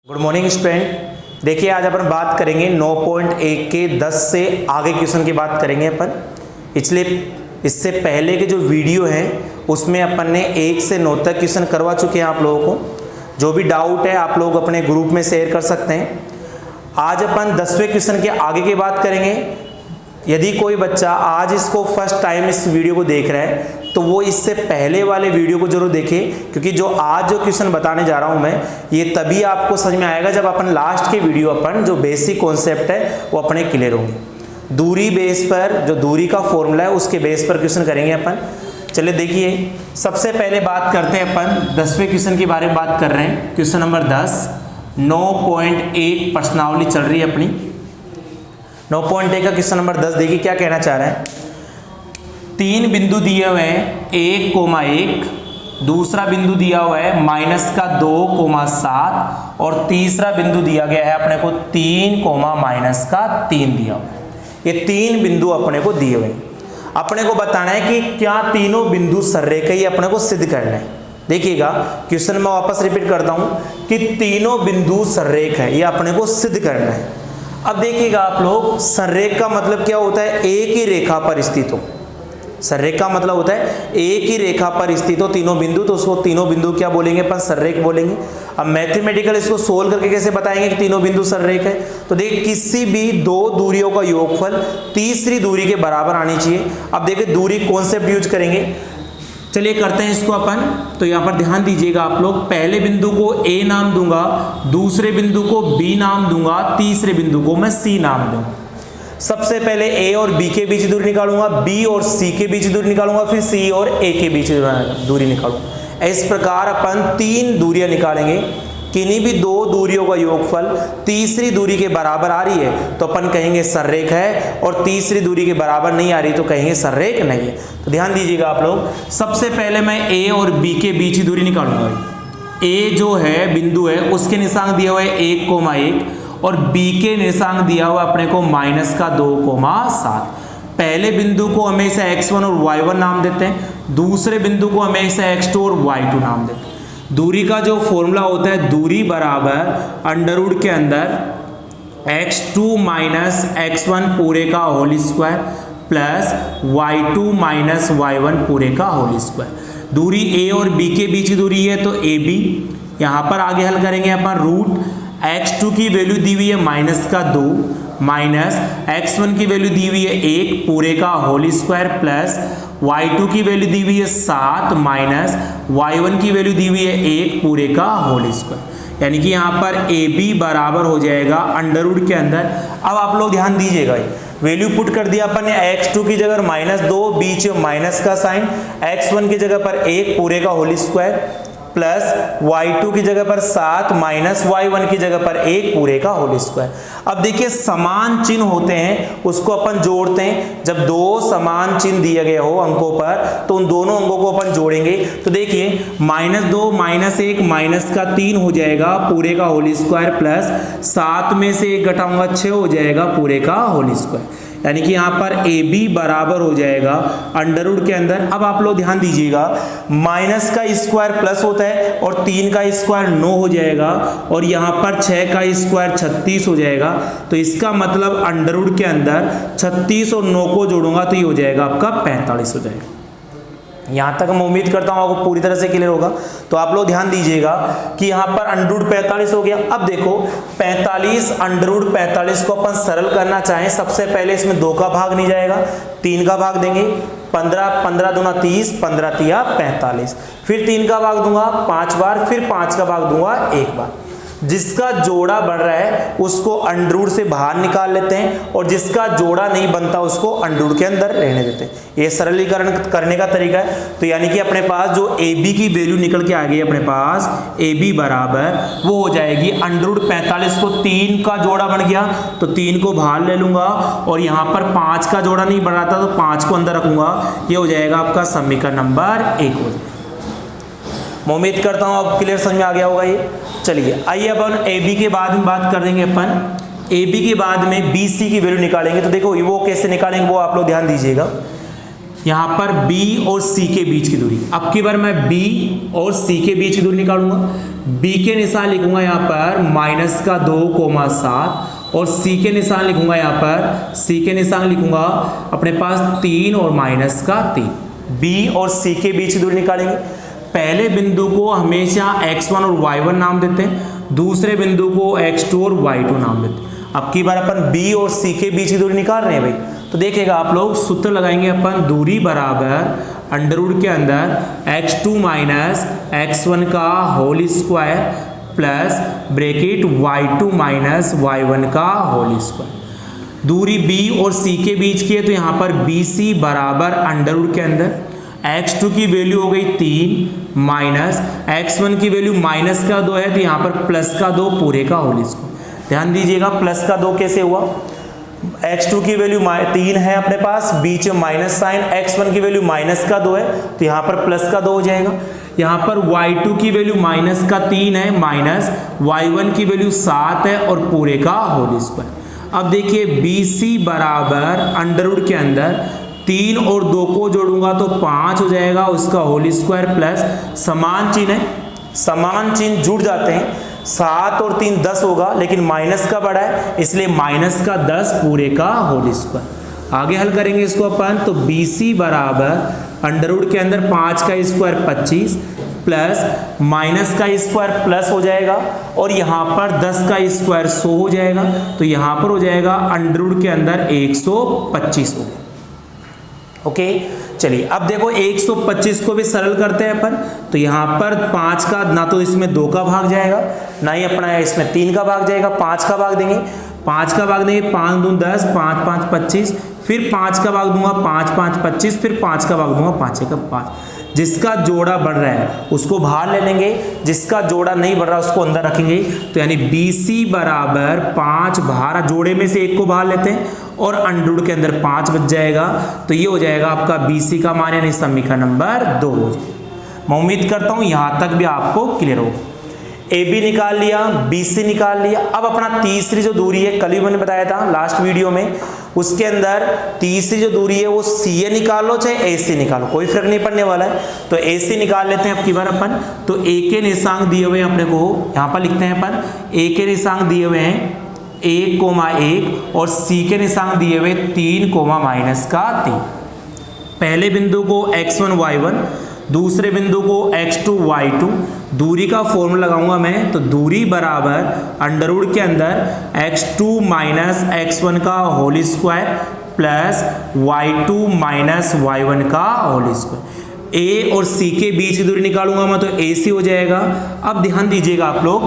Good morning student. देखिए आज अपन बात करेंगे 9.1 के 10 से आगे क्वेश्चन की बात करेंगे अपन। इससे पहले के जो वीडियो हैं उसमें अपन ने 1 से 9 तक क्वेश्चन करवा चुके हैं आप लोगों को। जो भी डाउट है आप लोग अपने ग्रुप में शेयर कर सकते हैं। आज अपन 10वें क्वेश्चन के आगे की बात करेंगे। यदि कोई बच्चा आज इसको फर्स्ट टाइम इस वीडियो को देख रहा है तो वो इससे पहले वाले वीडियो को जरूर देखे, क्योंकि जो आज जो क्वेश्चन बताने जा रहा हूं मैं ये तभी आपको समझ में आएगा जब अपन लास्ट के वीडियो अपन जो बेसिक कॉन्सेप्ट है वो अपने क्लियर होंगे। दूरी बेस पर जो दूरी का फॉर्मूला है उसके बेस पर क्वेश्चन करेंगे अपन। चलिए देखिए सबसे पहले बात करते हैं अपन 10वें क्वेश्चन के बारे में बात कर रहे हैं। क्वेश्चन नंबर 10 9.1 प्रश्नावली चल रही है अपनी। 9.1 का क्वेश्चन नंबर 10 देखिए क्या कहना चाह रहे हैं। 3 बिंदु दिए हुए हैं 1,1, दूसरा बिंदु दिया हुआ है -2,7 और तीसरा बिंदु दिया गया है अपने को 3, -3 दिया हुआ है। ये 3 बिंदु अपने को दिए हुए हैं। अपने को बताना है कि क्या तीनों बिंदु सररेखा, ये अपने को सिद्ध करना है। देखिएगा क्वेश्चन में वापस रिपीट करता हूं कि तीनों बिंदु सररेखा है, ये अपने को सिद्ध करना है। अब देखिएगा आप लोग, संरेख का मतलब क्या होता है? एक ही रेखा पर स्थित हो। संरेख का मतलब होता है एक ही रेखा पर स्थित हो तीनों बिंदु, तो उसको तीनों बिंदु क्या बोलेंगे अपन? संरेख बोलेंगे। अब मैथमेटिकल इसको सोल्व करके कैसे बताएंगे कि तीनों बिंदु संरेख है? तो देखिए किसी भी दो दूरियों का योगफल तीसरी दूरी के बराबर आनी चाहिए। अब देखिए दूरी कॉन्सेप्ट यूज करेंगे। चलिए करते हैं इसको अपन। तो यहाँ पर ध्यान दीजिएगा आप लोग, पहले बिंदु को A नाम दूंगा, दूसरे बिंदु को B नाम दूंगा, तीसरे बिंदु को मैं C नाम दूंगा। सबसे पहले A और B के बीच दूरी निकालूंगा, B और C के बीच दूरी निकालूंगा, फिर C और A के बीच दूरी निकालूंगा। इस प्रकार अपन 3 दूरियां निकालेंगे। किन्हीं भी दो दूरियों का योगफल तीसरी दूरी के बराबर आ रही है तो अपन कहेंगे संरेख है, और तीसरी दूरी के बराबर नहीं आ रही तो कहेंगे संरेख नहीं है। तो ध्यान दीजिएगा आप लोग, सबसे पहले मैं A और B के बीच की दूरी निकालूंगा। A जो है बिंदु है उसके निशान दिया हुआ है 1,1 और B के निशान दिया हुआ अपने को -2,7। पहले बिंदु को हमेशा x1 और y1 नाम देते हैं, दूसरे बिंदु को हमेशा x2 और y2 नाम देते हैं। दूरी का जो फॉर्मूला होता है, दूरी बराबर अंडरवुड के अंदर x2 - x1 पूरे का whole square plus y2 - y1 पूरे का होल स्क्वायर। दूरी A और B के बीच की दूरी है तो AB। यहाँ पर आगे हल करेंगे अपन। रूट x2 की वैल्यू दी हुई है -2 माइनस x1 की वैल्यू दी हुई है 1 पूरे का होल स्क्वायर प्लस y2 की वैल्यू दी हुई है 7 माइनस y1 की वैल्यू दी हुई है 1 पूरे का होल स्क्वायर। यानी कि यहाँ पर AB बराबर हो जाएगा अंडरवुड के अंदर। अब आप लोग ध्यान दीजिएगा, वैल्यू पुट कर दिया अपन ने। x2 की जगह -2, बीच में माइनस का साइन, x1 की जगह पर 1 पूरे का होल स्क्वायर प्लस y2 की जगह पर 7 माइनस y1 की जगह पर 1 पूरे का होल स्क्वायर। अब देखिए समान चिन्ह होते हैं उसको अपन जोड़ते हैं। जब दो समान चिन्ह दिए गए हो अंकों पर तो उन दोनों अंकों को अपन जोड़ेंगे। तो देखिए -2 -1 -3 हो जाएगा पूरे का होल स्क्वायर प्लस 7 में से 1 घटाऊंगा 6 हो जाएगा पूरे का होल स्क्वायर। यानी कि यहाँ पर AB बराबर हो जाएगा अंडरवुड के अंदर। अब आप लोग ध्यान दीजिएगा, माइनस का स्क्वायर प्लस होता है और 3 का स्क्वायर 9 हो जाएगा और यहाँ पर 6 का स्क्वायर 36 हो जाएगा। तो इसका मतलब अंडरवुड के अंदर 36 और 9 को जोड़ूंगा तो ये हो जाएगा आपका 45 हो जाएगा। यहाँ तक मैं उम्मीद करता हूँ आपको पूरी तरह से क्लियर होगा। तो आप लोग ध्यान दीजिएगा कि यहाँ पर अंडरवुड 45 हो गया। अब देखो 45 अंडरवुड 45 को अपन सरल करना चाहें, सबसे पहले इसमें 2 का भाग नहीं जाएगा, 3 का भाग देंगे। 15 15 दूना 30, 15 तिया 45, फिर 3 का भाग दूंगा 5 बार, फिर 5 का भाग दूंगा 1 बार। जिसका जोड़ा बन रहा है उसको अंडरवुड से बाहर निकाल लेते हैं और जिसका जोड़ा नहीं बनता उसको अंडरवुड के अंदर रहने देते हैं। ये सरलीकरण करने का तरीका है। तो यानी कि अपने पास जो AB की वैल्यू निकल के आ गई अपने पास, AB बराबर वो हो जाएगी अंडरवुड 45 को 3 का जोड़ा बन गया तो 3 को बाहर ले लूंगा और यहाँ पर 5 का जोड़ा नहीं बन रहा था तो 5 को अंदर रखूंगा। ये हो जाएगा आपका समीकरण नंबर 1 हो जाएगा। मैं उम्मीद करता हूँ आप क्लियर समझ में आ गया होगा ये। चलिए आइए अपन AB के बाद में बात कर देंगे अपन। AB के बाद में BC की वैल्यू निकालेंगे। तो देखो वो कैसे निकालेंगे वो आप लोग ध्यान दीजिएगा। यहाँ पर B और C के बीच की दूरी। अब की बार मैं B और C के बीच की दूरी निकालूंगा। B के निशान लिखूंगा यहाँ पर -2,7 और C के निशान लिखूंगा यहाँ पर लिखूंगा अपने पास 3 और -3। B और C के बीच की दूरी निकालेंगे। पहले बिंदु को हमेशा x1 और y1 नाम देते हैं, दूसरे बिंदु को x2 और y2 नाम देते हैं। अब की बार अपन B और C के बीच की दूरी निकाल रहे हैं भाई, तो देखिएगा आप लोग सूत्र लगाएंगे अपन, दूरी बराबर अंडर रूट के अंदर x2 माइनस x1 का whole square plus bracket y2 minus y1 का होल स्क्वायर। दूरी B और C के बीच की है तो यहाँ पर BC बराबर अंडर रूट के अंदर x2 की वैल्यू हो गई 3 माइनस x1 की वैल्यू -2 है तो यहाँ पर +2 पूरे का होल स्क्वायर। ध्यान दीजिएगा +2 कैसे हुआ, x2 की वैल्यू 3 है अपने पास, बीच में माइनस साइन, x1 की वैल्यू -2 है तो यहाँ पर +2 हो जाएगा। यहाँ पर y2 की वैल्यू -3 है माइनस y1 की वैल्यू 7 है और पूरे का होल स्क्वायर। अब देखिए BC बराबर अंडर रूट के अंदर 3 और 2 को जोड़ूंगा तो 5 हो जाएगा, उसका होल स्क्वायर प्लस समान चिन्ह है, समान चिन्ह जुड़ जाते हैं, 7 और 3 10 होगा लेकिन माइनस का बड़ा है इसलिए -10 पूरे का होल स्क्वायर। आगे हल करेंगे इसको अपन, तो BC बराबर अंडर रूट के अंदर 5 का स्क्वायर 25 प्लस माइनस का स्क्वायर प्लस हो जाएगा और यहाँ पर 10 का स्क्वायर 100 हो जाएगा तो यहाँ पर हो जाएगा अंडर रूट के अंदर 125 होगा। ओके चलिए अब देखो 125 को भी सरल करते हैं अपन, तो यहाँ पर 5 का ना तो इसमें 2 का भाग जाएगा ना ही अपना इसमें 3 का भाग जाएगा, 5 का भाग देंगे, 5 का भाग देंगे 5 दूनी 10, 5 5 25, फिर 5 का भाग दूंगा 5 5 25, फिर 5 का भाग दूंगा 5 1 5। जिसका जोड़ा बढ़ रहा है उसको बाहर ले लेंगे, जिसका जोड़ा नहीं बढ़ रहा उसको अंदर रखेंगे, तो यानी BC बराबर 5 बाहर, जोड़े में से एक को बाहर लेते हैं और अंडर रूट के अंदर 5 बच जाएगा तो ये हो जाएगा आपका BC का मान यानी समीकरण नंबर 2 हो जाएगा। मैं उम्मीद करता हूँ यहाँ तक भी आपको क्लियर होगा। AB निकाल लिया, BC निकाल लिया। अब अपना तीसरी जो दूरी है, कल भी मैंने बताया था लास्ट वीडियो में, उसके अंदर तीसरी जो दूरी है वो CA निकालो चाहे AC निकालो, कोई फर्क नहीं पड़ने वाला है। तो AC निकाल लेते हैं अब की बार अपन, तो A के निशांक दिए हुए हैं अपने को, यहाँ पर लिखते हैं अपन A के निशांक दिए हुए हैं 1,1 और C के निशांक दिए हुए 3,-3। पहले बिंदु को x1 y1, दूसरे बिंदु को x2 y2। दूरी का फॉर्मूला लगाऊंगा मैं, तो दूरी बराबर अंडर रूट के अंदर x2 माइनस x1 का whole square plus y2 minus y1 का होल स्क्वायर। A और C के बीच की दूरी निकालूंगा मैं तो AC हो जाएगा। अब ध्यान दीजिएगा आप लोग,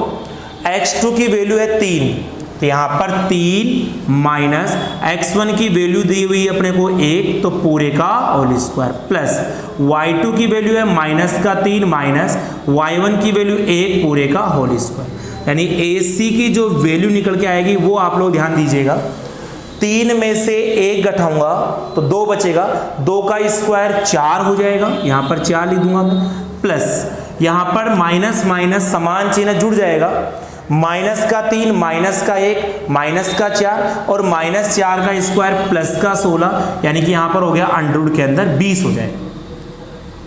x2 की वैल्यू है 3 तो यहाँ पर 3 माइनस x1 की वैल्यू दी हुई है अपने को 1 तो पूरे का होल स्क्वायर प्लस y2 की वैल्यू है -3 माइनस y1 की वैल्यू 1 पूरे का होल स्क्वायर। यानी AC की जो वैल्यू निकल के आएगी वो आप लोग ध्यान दीजिएगा, 3 में से 1 घटाऊंगा तो 2 बचेगा, 2 का स्क्वायर 4 हो जाएगा, यहाँ पर 4 लिख दूंगा मैं, प्लस यहाँ पर माइनस माइनस समान चिन्ह जुड़ जाएगा, -3 माइनस का 1 माइनस का 4 और -4 का स्क्वायर प्लस का 16, यानी कि यहाँ पर हो गया अंडर रूट के अंदर 20 हो जाएगा।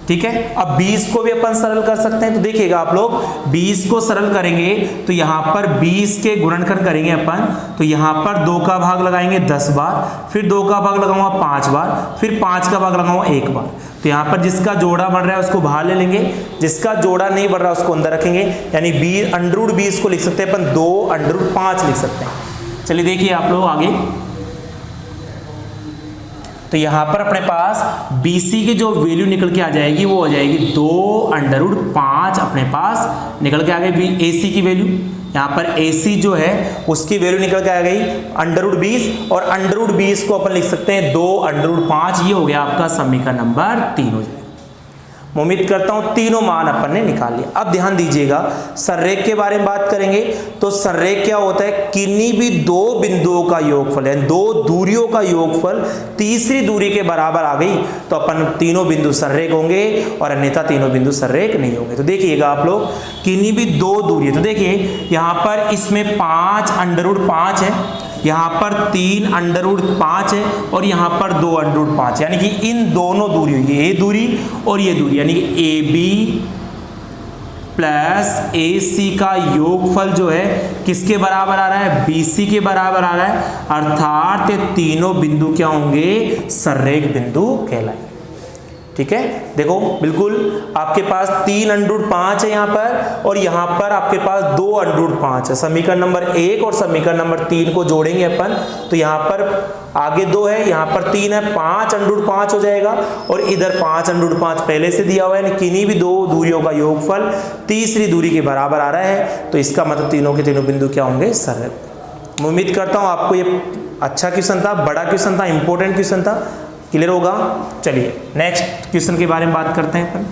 ठीक है, अब 20 को भी अपन सरल कर सकते हैं, तो देखिएगा आप लोग 20 को सरल करेंगे तो यहाँ पर 20 के गुणनखंड करेंगे अपन, तो यहाँ पर 2 का भाग लगाएंगे 10 बार, फिर 2 का भाग लगाऊंगा 5 बार, फिर 5 का भाग लगाऊंगा 1 बार। तो यहाँ पर जिसका जोड़ा बढ़ रहा है उसको बाहर ले लेंगे, जिसका जोड़ा नहीं बढ़ रहा उसको अंदर रखेंगे, यानी अंडर रूट 20 को लिख सकते हैं अपन 2 अंडर रूट 5 लिख सकते हैं। चलिए देखिए आप लोग आगे, तो यहाँ पर अपने पास BC की जो वैल्यू निकल के आ जाएगी वो हो जाएगी 2 अंडर रूट 5 अपने पास निकल के आ गई AC की वैल्यू। यहाँ पर AC जो है उसकी वैल्यू निकल के आ गई अंडर रूट 20 और अंडर रूट 20 को अपन लिख सकते हैं 2 अंडर रूट 5। ये हो गया आपका समीकरण नंबर 3 हो जाएगा। मैं उम्मीद करता हूं तीनों मान अपन ने निकाल लिया। अब ध्यान दीजिएगा संरेख के बारे में बात करेंगे, तो संरेख क्या होता है, किन्हीं भी 2 बिंदुओं का योगफल है, 2 दूरियों का योगफल तीसरी दूरी के बराबर आ गई तो अपन तीनों बिंदु संरेख होंगे और अन्यथा तीनों बिंदु संरेख नहीं होंगे। तो देखिएगा आप लोग, किन्हीं भी 2 दूरी है, तो देखिए यहां पर इसमें 5 अंडर रूट 5 है, यहाँ पर 3√5 है और यहाँ पर 2√5, यानी कि इन दोनों दूरी, ये दूरी और ये दूरी, यानी कि AB प्लस AC का योगफल जो है किसके बराबर आ रहा है, BC के बराबर आ रहा है, अर्थात ये तीनों बिंदु क्या होंगे, सररेख बिंदु कहलाएंगे। ठीक है, देखो बिल्कुल आपके पास 3√5 है यहाँ पर और यहाँ पर आपके पास 2√5 है। समीकरण नंबर 1 और समीकरण नंबर 3 को जोड़ेंगे अपन, तो यहाँ पर आगे 2 है, यहाँ पर 3 है, 5√5 हो जाएगा और इधर 5√5 पहले से दिया हुआ है, किन्हीं भी दो दूरियों का योगफल तीसरी दूरी के बराबर आ रहा है, तो इसका मतलब तीनों के तीनों बिंदु क्या होंगे, सरल। मैं उम्मीद करता हूँ आपको ये अच्छा क्वेश्चन था, बड़ा क्वेश्चन था, इंपॉर्टेंट क्वेश्चन था, क्लियर होगा। चलिए नेक्स्ट क्वेश्चन के बारे में बात करते हैं अपन।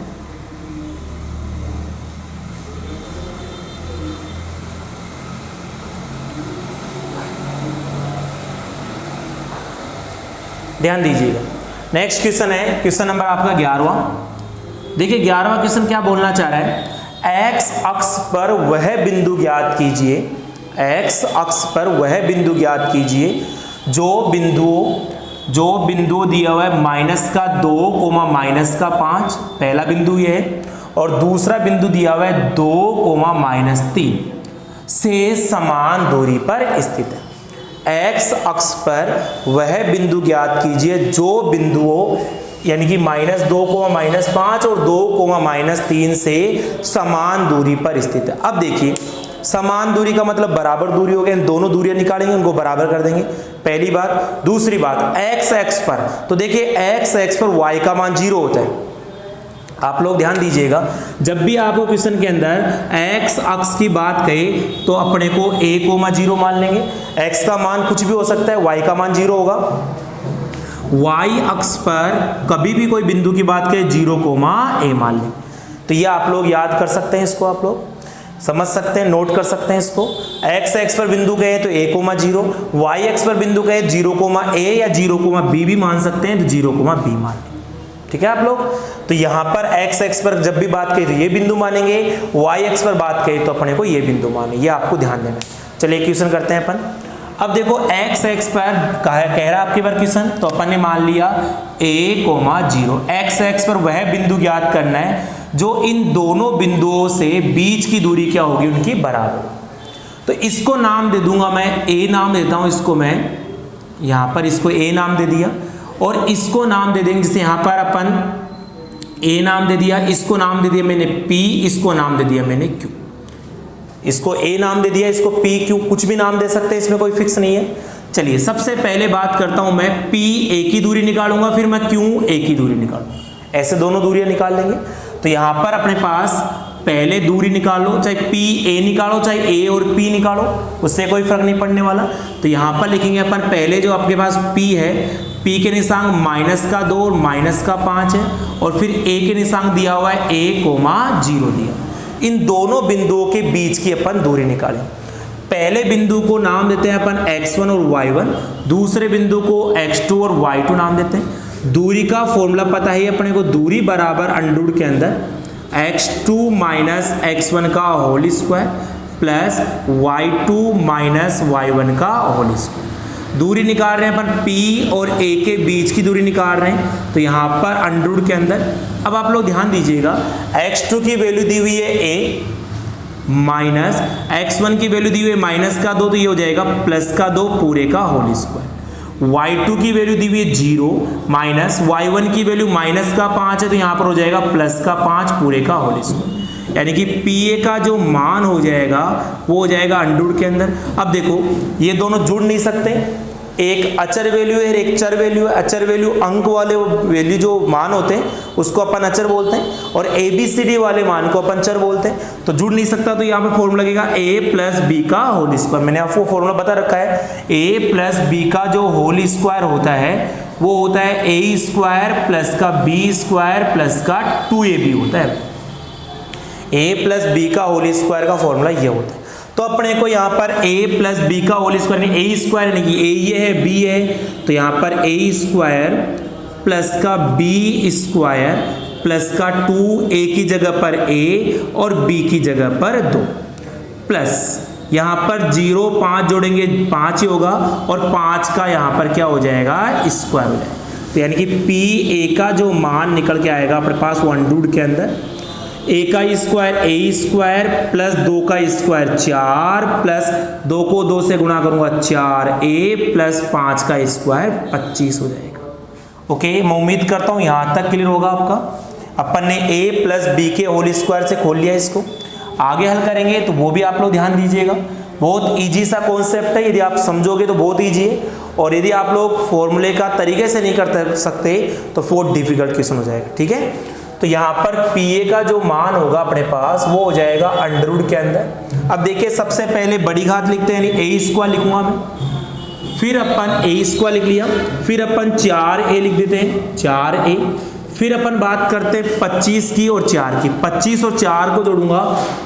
ध्यान दीजिएगा, नेक्स्ट क्वेश्चन है क्वेश्चन नंबर आपका 11वां। देखिए 11वां क्वेश्चन क्या बोलना चाह रहा है, एक्स अक्ष पर वह बिंदु ज्ञात कीजिए, एक्स अक्ष पर वह बिंदु ज्ञात कीजिए जो बिंदु दिया हुआ है -2, -5, पहला बिंदु ये है, और दूसरा बिंदु दिया हुआ है 2, -3 से समान दूरी पर स्थित है। एक्स अक्ष पर वह बिंदु ज्ञात कीजिए जो बिंदुओं यानी कि -2, -5 और 2, -3 से समान दूरी पर स्थित है। अब देखिए समान दूरी का मतलब बराबर दूरी हो गया, दोनों दूरियां निकालेंगे उनको बराबर कर देंगे, पहली बात। दूसरी बात एक्स एक्स पर, तो देखिए एक्स एक्स पर y का मान 0 होता है। आप लोग ध्यान दीजिएगा, जब भी आपको क्वेश्चन के अंदर एक्स अक्ष की बात कहे तो अपने को a,0 मान लेंगे, x का मान कुछ भी हो सकता है, y का मान 0 होगा। y अक्ष पर कभी भी कोई बिंदु की बात कहे 0,a मान लें, तो ये आप लोग याद कर सकते हैं, इसको आप लोग समझ सकते हैं, नोट कर सकते हैं इसको। एक्स एक्स पर बिंदु कहे तो a,0, y एक्स पर बिंदु कहे 0,a या 0,b भी मान सकते हैं, तो 0,b मान लें। ठीक है आप लोग, तो यहाँ पर एक्स एक्स पर जब भी बात कही तो ये बिंदु मानेंगे, y एक्स पर बात कही तो अपने को ये बिंदु माने, ये आपको ध्यान देना है। चलिए क्वेश्चन करते हैं अपन। अब देखो एक्स एक्स पर कह रहा है आपके बार क्वेश्चन, तो अपन ने मान लिया a,0। एक्स एक्स पर वह बिंदु ज्ञात करना है जो इन दोनों बिंदुओं से बीच की दूरी क्या होगी, उनकी बराबर। तो इसको नाम दे दूंगा मैं, a नाम देता हूं इसको मैं, यहां पर इसको a नाम दे दिया, और इसको नाम दे देंगे, जैसे यहां पर अपन a नाम दे दिया, इसको नाम दे दिया मैंने p, इसको नाम दे दिया मैंने q। इसको a नाम दे दिया, इसको p q, कुछ भी नाम दे सकते हैं, इसमें कोई फिक्स नहीं है। चलिए सबसे पहले बात करता हूं मैं, p a की दूरी निकालूंगा, फिर मैं q a की दूरी निकालूंगा, ऐसे दोनों दूरियां निकाल लेंगे। तो यहां पर अपने पास पहले दूरी निकालो, चाहे पी ए निकालो, चाहे ए और पी निकालो, उससे कोई फर्क नहीं पड़ने वाला। तो यहां पर लिखेंगे अपन पहले जो आपके पास पी है, पी के निशांक -2 और -5 है, और फिर ए के निशांक दिया हुआ है a,0 दिया। इन दोनों बिंदुओं के बीच की अपन दूरी निकालें। पहले बिंदु को नाम देते हैं अपन x1 और y1, दूसरे बिंदु को x2 और y2 नाम देते हैं। दूरी का फॉर्मूला पता है अपने को, दूरी बराबर अंडर के अंदर x2 - x1 का whole square plus y2 - y1 का होल स्क्वायर। दूरी निकाल रहे हैं अपन p और a के बीच की दूरी निकाल रहे हैं, तो यहाँ पर अंडर के अंदर। अब आप लोग ध्यान दीजिएगा, x2 की वैल्यू दी हुई है a माइनस x1 की वैल्यू दी हुई है -2, तो ये हो जाएगा +2 पूरे का होल स्क्वायर। y2 की वैल्यू दी हुई है 0 माइनस y1 की वैल्यू -5 है, तो यहाँ पर हो जाएगा +5 पूरे का होल स्क्वायर, यानी कि pa का जो मान हो जाएगा वो हो जाएगा अंडर के अंदर। अब देखो ये दोनों जुड़ नहीं सकते, एक अचर वैल्यू है एक चर वैल्यू है। अचर वैल्यू अंक वाले वैल्यू जो मान होते हैं उसको अपन अचर बोलते हैं, और ABCD वाले मान को अपन चर बोलते हैं, तो जुड़ नहीं सकता। तो यहाँ पे फॉर्मूला लगेगा a + b का होल स्क्वायर। मैंने आपको फॉर्मूला बता रखा है, a + b का जो होल स्क्वायर होता है वो होता है a² प्लस का b² प्लस का 2ab होता है। a + b का होल स्क्वायर का फॉर्मूला ये होता है। तो अपने को यहाँ पर a + b का होल स्क्वायर, a² यानी कि a ये है b है, तो यहाँ पर a² प्लस का b² प्लस का 2, a की जगह पर a और b की जगह पर 2, प्लस यहाँ पर 0 5 जोड़ेंगे 5 ही होगा, और 5 का यहाँ पर क्या हो जाएगा, स्क्वायर हो जाएगा। तो यानी कि पी ए का जो मान निकल के आएगा अपने पास वो अंडररूट के अंदर ए का स्क्वायर ए स्क्वायर प्लस 2 का स्क्वायर 4 प्लस 2 को 2 से गुणा करूंगा 4a प्लस 5 का स्क्वायर 25 हो जाएगा। ओके, मैं उम्मीद करता हूं यहां तक क्लियर होगा आपका। अपन ने a प्लस बी के होल स्क्वायर से खोल लिया, इसको आगे हल करेंगे तो वो भी आप लोग ध्यान दीजिएगा। बहुत इजी सा कॉन्सेप्ट है, यदि आप समझोगे तो बहुत इजी है, और यदि आप लोग फॉर्मूले का तरीके से नहीं कर सकते तो बहुत डिफिकल्ट क्वेश्चन हो जाएगा। ठीक है, तो यहाँ पर पी ए का जो मान होगा अपने पास वो हो जाएगा अंडररूट के अंदर। अब देखिए सबसे पहले बड़ी घात लिखते हैं, यानी ए स्क्वायर लिखूंगा मैं, फिर अपन ए स्क्वायर लिख लिया, फिर अपन 4a लिख देते हैं 4a, फिर अपन बात करते हैं 25 की और 4 की, 25 और 4 को जोड़ूंगा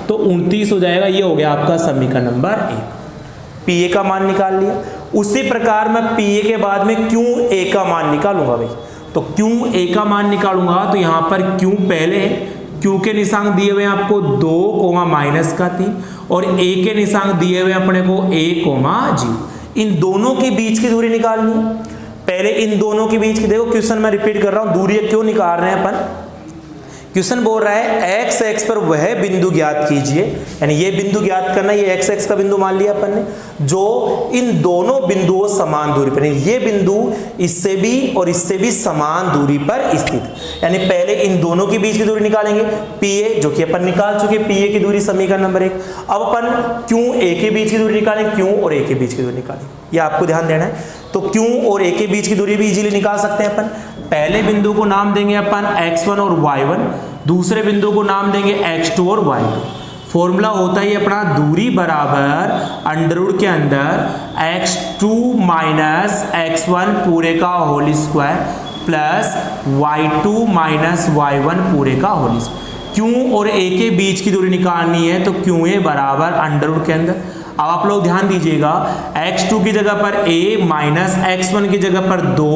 तो 29 हो जाएगा। ये हो गया आपका समीकरण नंबर 1। पी ए का मान निकाल लिया। उसी प्रकार मैं पी ए के बाद में क्यू ए का मान निकालूंगा भाई। तो क्यू ए का मान निकालूंगा तो यहां पर क्यू पहले है, क्यू के निशांक दिए हुए आपको 2 माइनस का 3, और ए के निशांक दिए हुए अपने को a 0। इन दोनों के बीच की दूरी निकालनी है। पहले इन दोनों के बीच की, देखो क्वेश्चन मैं रिपीट कर रहा हूं, दूरी क्यों निकाल रहे हैं अपन। क्वेश्चन बोल रहा है एक्स एक्स पर वह बिंदु ज्ञात कीजिए, यानी ये बिंदु ज्ञात करना, ये एक्स एक्स का बिंदु मान लिया अपन ने, जो इन दोनों बिंदुओं समान दूरी पर, ये बिंदु इससे भी और इससे भी समान दूरी पर स्थित। यानी पहले इन दोनों के बीच की दूरी निकालेंगे पी ए, जो कि अपन निकाल चुके पी ए की दूरी समीकरण नंबर 1। अब अपन क्यू ए के बीच की दूरी निकालेंगे, क्यू और ए के बीच की दूरी निकालेंगे, ये आपको ध्यान देना है। तो क्यू और ए के बीच की दूरी भी इजीली निकाल सकते हैं अपन। पहले बिंदु को नाम देंगे अपन x1 और y1, दूसरे बिंदु को नाम देंगे x2 और y2। फॉर्मूला होता है अपना दूरी बराबर अंडररूट के अंदर x2 माइनस x1 पूरे का whole square plus y2 minus y1 पूरे का होल स्क्वायर। क्यू और a के बीच की दूरी निकालनी है, तो क्यू ए बराबर अंडररूट के अंदर। अब आप लोग ध्यान दीजिएगा, x2 की जगह पर a माइनस x1 की जगह पर 2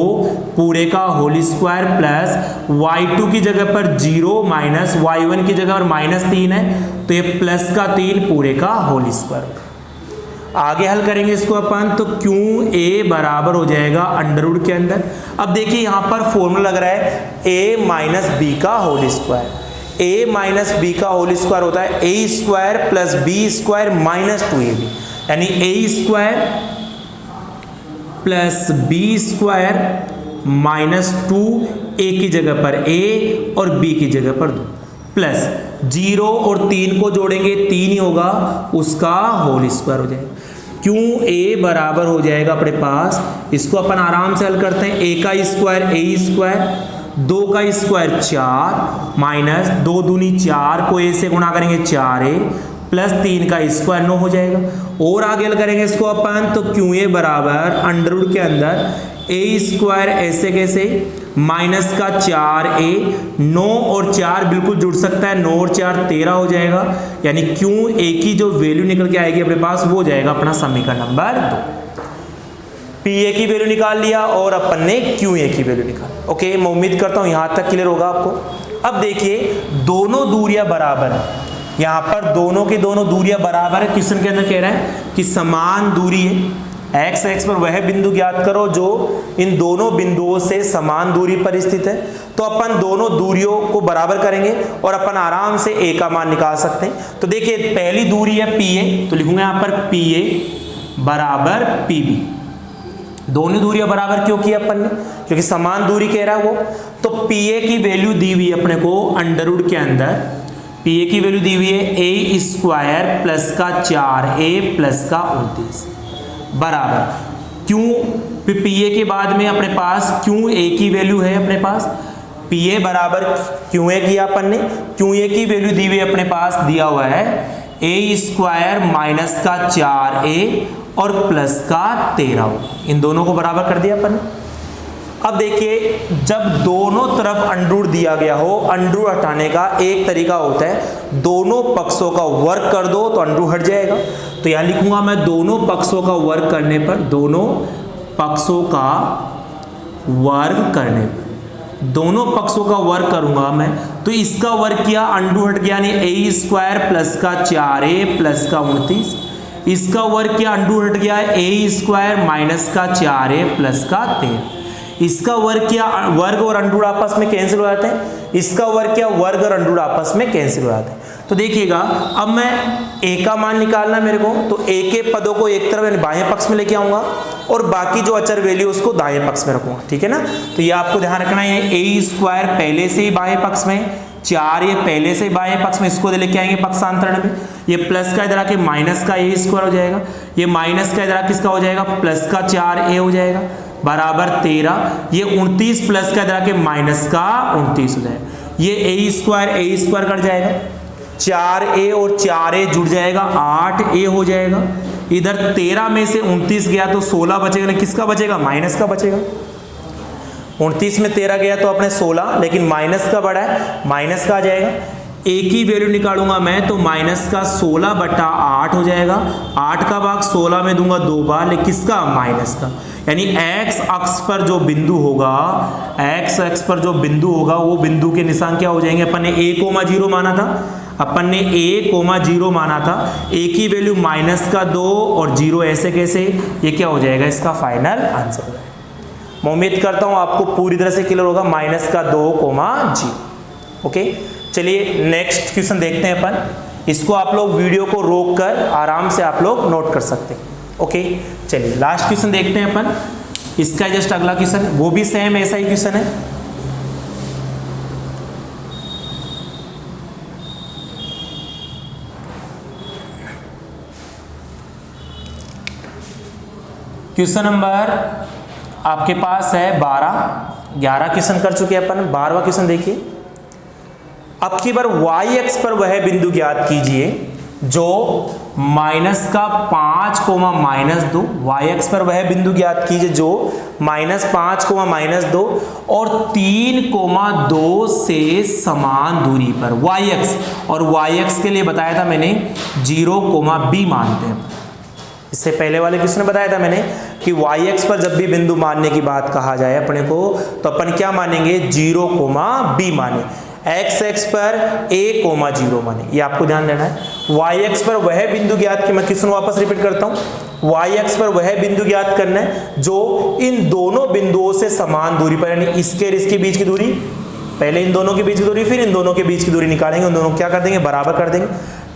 पूरे का होल स्क्वायर प्लस y2 की जगह पर 0 माइनस y1 की जगह पर -3 है, तो ये प्लस का 3 पूरे का होल स्क्वायर। आगे हल करेंगे इसको अपन, तो क्यू ए बराबर हो जाएगा अंडररूट के अंदर। अब देखिए यहाँ पर फॉर्मूला लग रहा है a माइनस बी का whole square. a minus b का होल स्क्वायर होता है a square plus b square minus 2ab, यानी a square plus b square minus 2a की जगह पर a और b की जगह पर 2 प्लस 0 और 3 को जोड़ेंगे 3 ही होगा, उसका होल स्क्वायर हो जाएगा। क्यों a बराबर हो जाएगा अपने पास, इसको अपन आराम से हल करते हैं। a का स्क्वायर a स्क्वायर, 2 का स्क्वायर 4 माइनस 2 दूनी 4 को a से गुणा करेंगे 4a प्लस 3 का स्क्वायर 9 हो जाएगा। और आगे हल करेंगे इसको अपन, तो क्यू ए बराबर अंडररूट के अंदर a स्क्वायर ऐसे कैसे माइनस का 4a, 9 और 4 बिल्कुल जुड़ सकता है, 9 और 4 13 हो जाएगा। यानी क्यू ए की जो वैल्यू निकल के आएगी अपने पास वो हो जाएगा अपना समीकरण नंबर 2। पी ए की वैल्यू निकाल लिया और अपन ने क्यू ए की वैल्यू निकाली। ओके, मैं उम्मीद करता हूं यहां तक क्लियर होगा आपको। अब देखिए दोनों दूरियां बराबर है, यहां पर दोनों की दोनों दूरियां बराबर है। क्वेश्चन के अंदर कह रहा है कि समान दूरी है, एक्स एक्स पर वह बिंदु ज्ञात करो जो इन दोनों बिंदुओं से समान दूरी पर स्थित है। तो अपन दोनों दूरियों को बराबर करेंगे और अपन आराम से ए का मान निकाल सकते हैं। तो देखिए पहली दूरी है पी ए, तो लिखूंगा यहां पर पी ए बराबर पी बी। दोनों दूरियां बराबर क्यों की अपन ने, क्योंकि समान दूरी कह रहा है वो। तो पी ए की वैल्यू दी हुई अपने को अंडररूट के अंदर, पी ए की वैल्यू दी हुई है a स्क्वायर प्लस का 4a प्लस का 29 बराबर क्यों पी ए के बाद में अपने पास क्यों ए की वैल्यू है अपने पास, पी ए बराबर क्यों ए किया अपन ने, क्यों ए की वैल्यू दी हुई अपने पास दिया हुआ है a स्क्वायर माइनस का 4a और प्लस का 13, इन दोनों को बराबर कर दिया अपन ने। अब देखिए जब दोनों तरफ अंडरूट दिया गया हो, अंडरूट हटाने का एक तरीका होता है दोनों पक्षों का वर्ग कर दो तो अंडरूट हट जाएगा। तो यहां लिखूंगा मैं दोनों पक्षों का वर्ग करने पर, दोनों पक्षों का वर्ग करने पर, दोनों पक्षों का वर्ग करूंगा मैं, तो इसका वर्ग किया अंडरूट हट गया, यानी a स्क्वायर प्लस का 4a प्लस का 29 इसका वर्ग क्या अंडू हट गया है, ए स्क्वायर माइनस का 4a प्लस का 13। इसका वर्ग क्या, वर्ग और अंडूड आपस में कैंसिल हो जाते हैं, इसका वर्ग क्या, वर्ग और अंडूड आपस में कैंसिल हो जाते हैं। तो देखिएगा अब मैं a का मान निकालना मेरे को, तो a के पदों को एक तरफ यानी बाएं पक्ष में लेके आऊंगा और बाकी जो अचर वैल्यू उसको दाएं पक्ष में रखूंगा, ठीक है ना। तो ये आपको ध्यान रखना है, a स्क्वायर पहले से ही बाएं पक्ष में, 4 ये पहले से बाएं पक्ष में, इसको लेके आएंगे पक्षांतरण में, ये प्लस का इधर आके माइनस का a स्क्वायर हो जाएगा, ये माइनस का इधर आके किसका हो जाएगा, प्लस का 4a हो जाएगा बराबर 13, ये 29 प्लस का इधर आके माइनस का 29 हो जाएगा, ये a स्क्वायर कट जाएगा, 4a और 4a जुड़ जाएगा 8a हो जाएगा, इधर 13 में से 29 गया तो 16 बचेगा, किसका बचेगा, माइनस का बचेगा। 29 में 13 गया तो अपने 16, लेकिन माइनस का बड़ा है, माइनस का आ जाएगा। a की वैल्यू निकालूंगा मैं तो माइनस का 16/8 हो जाएगा, 8 का भाग 16 में दूंगा 2 बार, लेकिन किसका, माइनस का। यानी x अक्ष पर जो बिंदु होगा, x अक्ष पर जो बिंदु होगा वो बिंदु के निशान क्या हो जाएंगे, अपन ने a,0 माना था, अपन ने a,0 माना था, a की वैल्यू माइनस का 2 और 0 ऐसे कैसे, ये क्या हो जाएगा, इसका फाइनल आंसर हो जाएगा। मैं उम्मीद करता हूं आपको पूरी तरह से क्लियर होगा, माइनस का 2, 0। ओके, चलिए नेक्स्ट क्वेश्चन देखते हैं अपन। इसको आप लोग वीडियो को रोक कर आराम से आप लोग नोट कर सकते हैं। ओके, चलिए लास्ट क्वेश्चन देखते हैं अपन, इसका जस्ट अगला क्वेश्चन, वो भी सेम ऐसा ही क्वेश्चन है। क्वेश्चन नंबर आपके पास है 12, 11 क्वेश्चन कर चुके हैं अपन, 12वां क्वेश्चन देखिए। अब की बार y अक्ष पर वह बिंदु ज्ञात कीजिए जो माइनस का 5, -2, y अक्ष पर वह बिंदु ज्ञात कीजिए जो -5, -2 और 3,2 से समान दूरी पर y अक्ष, और y अक्ष के लिए बताया था मैंने 0, b मानते हैं। इससे पहले वाले क्वेश्चन में बताया था मैंने कि y अक्ष पर जब भी बिंदु मानने की बात कहा जाए अपने को, तो अपन क्या मानेंगे, 0, b माने, x अक्ष पर a,0 माने, ये आपको ध्यान देना है। y अक्ष पर वह बिंदु ज्ञात की, मैं क्वेश्चन वापस रिपीट करता हूं, y अक्ष पर वह बिंदु ज्ञात करना है जो इन दोनों बिंदुओं से समान दूरी पर, यानी इसके और इसके बीच की दूरी, पहले इन दोनों के बीच की दूरी, फिर इन दोनों के बीच की दूरी निकालेंगे, उन दोनों क्या कर देंगे, बराबर कर देंगे।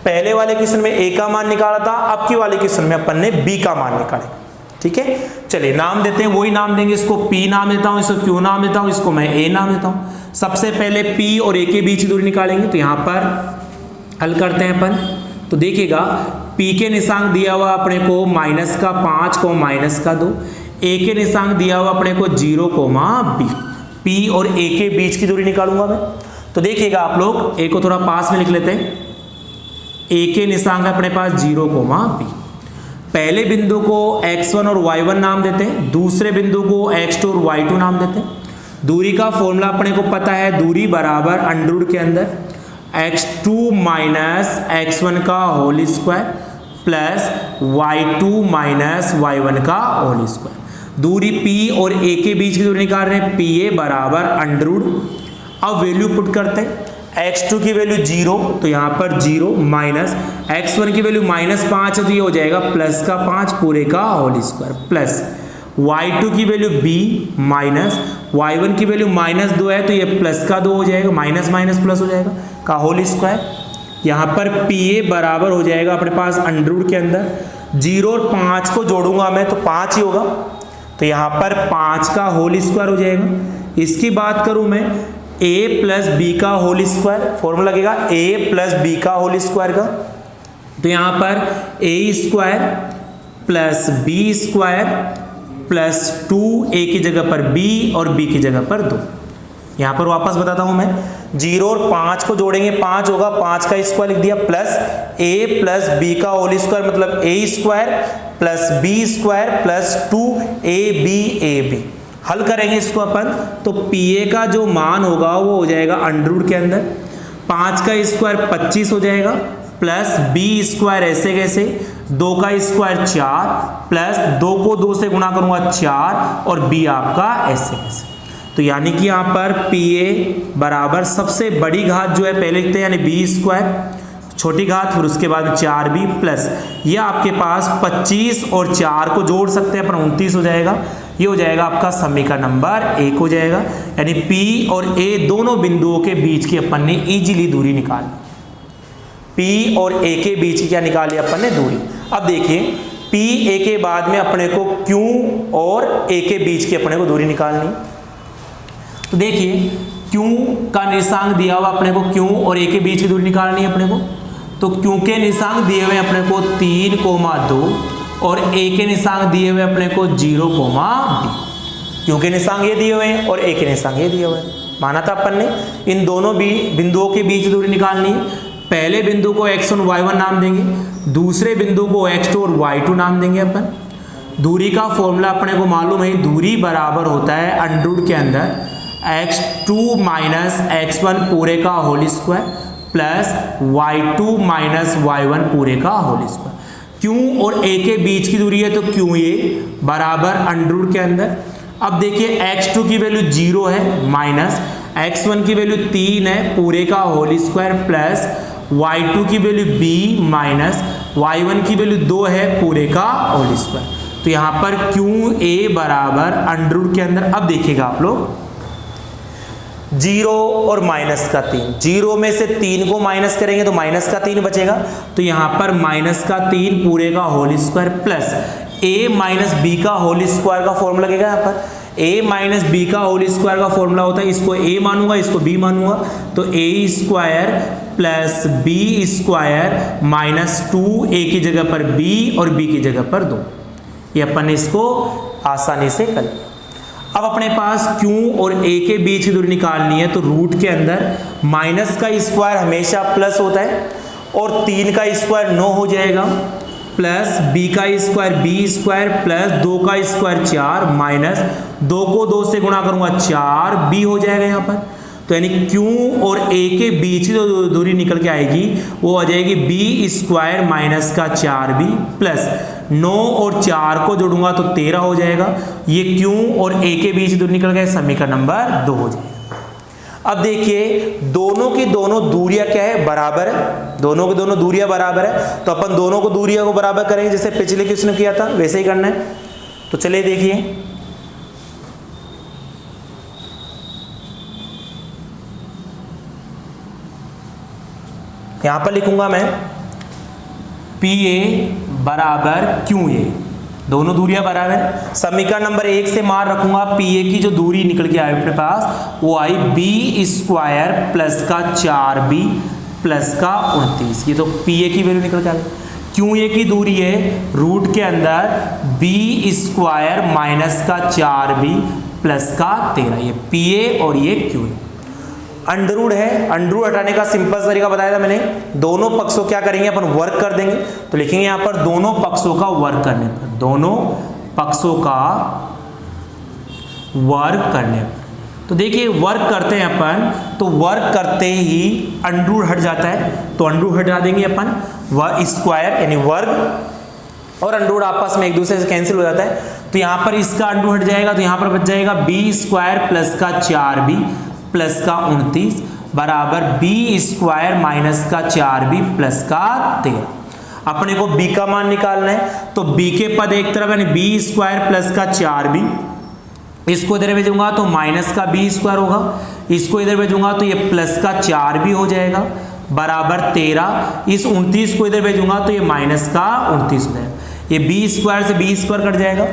पहले वाले क्वेश्चन में a का मान निकाला था, अब की वाले क्वेश्चन में अपन ने b का मान निकाला, ठीक है। चलिए नाम देते हैं, वही नाम देंगे, इसको p नाम देता हूं, इसको q नाम देता हूं, इसको मैं a नाम देता हूं। सबसे पहले p और a के बीच की दूरी निकालेंगे, तो यहां पर हल करते हैं अपन। तो देखिएगा p के निशान दिया हुआ अपने को -5, -2, a के निशान दिया हुआ अपने को 0, b, p और a के बीच की दूरी निकालूंगा मैं। तो देखिएगा आप लोग a को थोड़ा पास में लिख लेते हैं, a के निशान है अपने पास 0, b। पहले बिंदु को x1 और y1 नाम देते हैं, दूसरे बिंदु को x2 और y2 नाम देते हैं। दूरी का फॉर्मूला अपने को पता है, दूरी बराबर अंडर के अंदर x2 माइनस x1 का whole square plus y2 minus y1 का होल स्क्वायर। दूरी p और a के बीच की दूरी निकाल रहे हैं, pa बराबर अंडर। अब वैल्यू पुट करते हैं, x2 की वैल्यू 0 तो यहाँ पर 0 माइनस x1 की वैल्यू -5 है तो ये हो जाएगा प्लस का 5 पूरे का होल स्क्वायर प्लस y2 की वैल्यू b माइनस y1 की वैल्यू -2 है तो ये प्लस का 2 हो जाएगा, माइनस माइनस प्लस हो जाएगा का होल स्क्वायर। यहाँ पर pa बराबर हो जाएगा अपने पास अंडर के अंदर 0 और 5 को जोड़ूंगा मैं तो 5 ही होगा, तो यहाँ पर 5 का होल स्क्वायर हो जाएगा। इसकी बात करूँ मैं a प्लस बी का होल स्क्वायर, फॉर्मूला लगेगा a प्लस बी का होल स्क्वायर का, तो यहाँ पर a square plus b square plus 2 a की जगह पर b और b की जगह पर 2। यहाँ पर वापस बताता हूँ मैं, 0 और 5 को जोड़ेंगे 5 होगा, 5 का स्क्वायर लिख दिया प्लस a प्लस b का होल स्क्वायर मतलब a square plus b square plus 2ab। हल करेंगे इसको अपन तो pa का जो मान होगा वो हो जाएगा अंडर के अंदर 5 का स्क्वायर 25 हो जाएगा प्लस b स्क्वायर ऐसे कैसे 2 का स्क्वायर 4 प्लस 2 को 2 से गुणा करूंगा 4 और b आपका ऐसे कैसे। तो यानी कि यहाँ पर pa बराबर सबसे बड़ी घात जो है पहले लिखते हैं यानी b स्क्वायर छोटी घात फिर उसके बाद 4b प्लस ये आपके पास 25 और 4 को जोड़ सकते हैं अपन 29 हो जाएगा। ये हो जाएगा आपका समीकरण नंबर 1 हो जाएगा। यानी P और A दोनों बिंदुओं के बीच की अपन ने इजीली दूरी निकाली। P और A के बीच की क्या निकाली अपन ने दूरी। अब देखिए P A के बाद में अपने को Q और A के बीच की अपने को दूरी निकालनी। तो देखिए Q का निर्देशांक दिया हुआ अपने को Q और A के बीच की दूरी निकालनी है अपने को। तो Q के निर्देशांक दिए हुए अपने को 3,2 और A के निर्देशांक दिए हुए अपने को 0,b। Q के निर्देशांक ये दिए हुए हैं और A के निर्देशांक ये दिए हुए हैं। माना था अपन ने इन दोनों बिंदुओं के बीच दूरी निकालनी है। पहले बिंदु को x1 y1 नाम देंगे, दूसरे बिंदु को x2 और y2 नाम देंगे अपन। दूरी का फॉर्मूला अपने को मालूम है, दूरी बराबर होता है अंडर के अंदर x2 माइनस x1 पूरे का whole square plus y2 minus y1 पूरे का होल स्क्वायर। Q और A के बीच की दूरी है तो QA बराबर अंडर के अंदर। अब देखिए x2 की वैल्यू 0 है माइनस x1 की वैल्यू 3 है पूरे का होल स्क्वायर प्लस y2 की वैल्यू b माइनस y1 की वैल्यू 2 है पूरे का होल स्क्वायर। तो यहाँ पर QA बराबर अंडर के अंदर। अब देखिएगा आप लोग 0 और माइनस का 3, 0 में से 3 को माइनस करेंगे तो माइनस का 3 बचेगा। तो यहाँ पर माइनस का 3 पूरे का whole square plus a minus b का होल स्क्वायर का फॉर्मूला लगेगा। यहाँ पर a माइनस बी का होल स्क्वायर का फॉर्मूला होता है, इसको a मानूंगा इसको b मानूंगा तो a square plus b square minus 2a की जगह पर b और b की जगह पर 2। ये अपन इसको आसानी से कर लिया। अब अपने पास Q और A के बीच की दूरी निकालनी है तो रूट के अंदर माइनस का स्क्वायर हमेशा प्लस होता है और 3 का स्क्वायर 9 हो जाएगा प्लस b का स्क्वायर b स्क्वायर प्लस 2 का स्क्वायर 4 माइनस 2 को 2 से गुणा करूंगा 4b हो जाएगा यहाँ पर। तो यानी Q और A के बीच की जो दूरी निकल के आएगी वो आ जाएगी b स्क्वायर माइनस का 4b प्लस 9 और 4 को जोड़ूंगा तो 13 हो जाएगा। ये Q और A के बीच की दूरी निकल गए, समीकरण नंबर 2 हो जाएगा। अब देखिए दोनों की दोनों दूरियां क्या है, बराबर है। दोनों की दोनों दूरियां बराबर है तो अपन दोनों को दूरियां को बराबर करेंगे, जैसे पिछले क्वेश्चन में किया था वैसे ही करना है। तो चलिए देखिए यहां पर लिखूंगा मैं PA बराबर QA, दोनों दूरियां बराबर है। समीकरण नंबर 1 से मान रखूंगा PA की जो दूरी निकल के आई अपने पास वो आई b स्क्वायर प्लस का 4b प्लस का 29। ये तो PA की वैल्यू निकल के आ गई। QA की दूरी है रूट के अंदर b स्क्वायर माइनस का 4b प्लस का 13। ये PA और ये QA। अंडरवुड है, अंडरवुड हटाने का सिंपल तरीका बताया था मैंने। दोनों पक्षों क्या करेंगे अपन वर्क कर देंगे। तो लिखेंगे यहाँ पर दोनों पक्षों का वर्क करने पर, दोनों पक्षों का वर्क करने पर। तो देखिए वर्क करते हैं अपन, तो वर्क करते ही अंडरवुड हट जाता है तो अंडरवुड हटा देंगे अपन। स्क्वायर यानी वर्ग और अंडरवुड आपस में एक दूसरे से कैंसिल हो जाता है तो यहाँ पर इसका अंडरवुड हट जाएगा तो यहाँ पर बच जाएगा b स्क्वायर प्लस का 4b प्लस का 29 बराबर b स्क्वायर माइनस का 4b प्लस का 13। अपने को b का मान निकालना है तो b के पद एक तरफ यानी b स्क्वायर प्लस का 4b, इसको इधर भेजूंगा तो माइनस का b स्क्वायर होगा, इसको इधर भेजूंगा तो ये प्लस का 4b हो जाएगा बराबर 13। इस 29 को इधर भेजूंगा तो ये माइनस का 29 हो जाएगा। ये b स्क्वायर से b स्क्वायर कट जाएगा,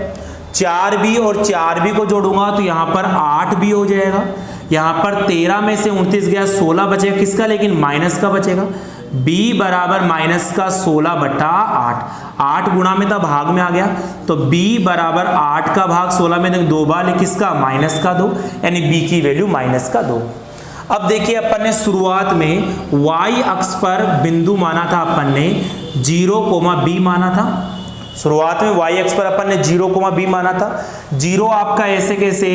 4b और 4b को जोड़ूंगा तो यहाँ पर 8b हो जाएगा। यहाँ पर 13 में से 29 गया 16 बचेगा, किसका लेकिन माइनस का बचेगा। b बराबर माइनस का 16 बटा 8 गुणा में था भाग में आ गया तो b बराबर 8 का भाग 16 में 2 बार किसका माइनस का 2, यानी b की वैल्यू माइनस का 2। अब देखिए अपन ने शुरुआत में y अक्ष पर बिंदु माना था, अपन ने 0, b माना था। शुरुआत में y अक्ष पर अपन ने 0, b माना था। 0 आपका ऐसे कैसे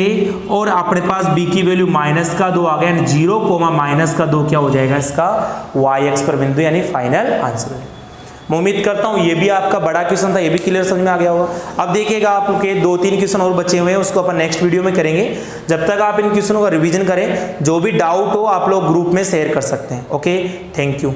और अपने पास b की वैल्यू माइनस का 2 आ गया, 0, माइनस का 2 क्या हो जाएगा इसका y अक्ष पर बिंदु, यानी फाइनल आंसर है। मैं उम्मीद करता हूँ ये भी आपका बड़ा क्वेश्चन था, ये भी क्लियर समझ में आ गया होगा। अब देखिएगा आपके 2-3 क्वेश्चन और बचे हुए हैं, उसको अपन नेक्स्ट वीडियो में करेंगे। जब तक आप इन क्वेश्चनों का रिवीजन करें, जो भी डाउट हो आप लोग ग्रुप में शेयर कर सकते हैं। Okay, thank you.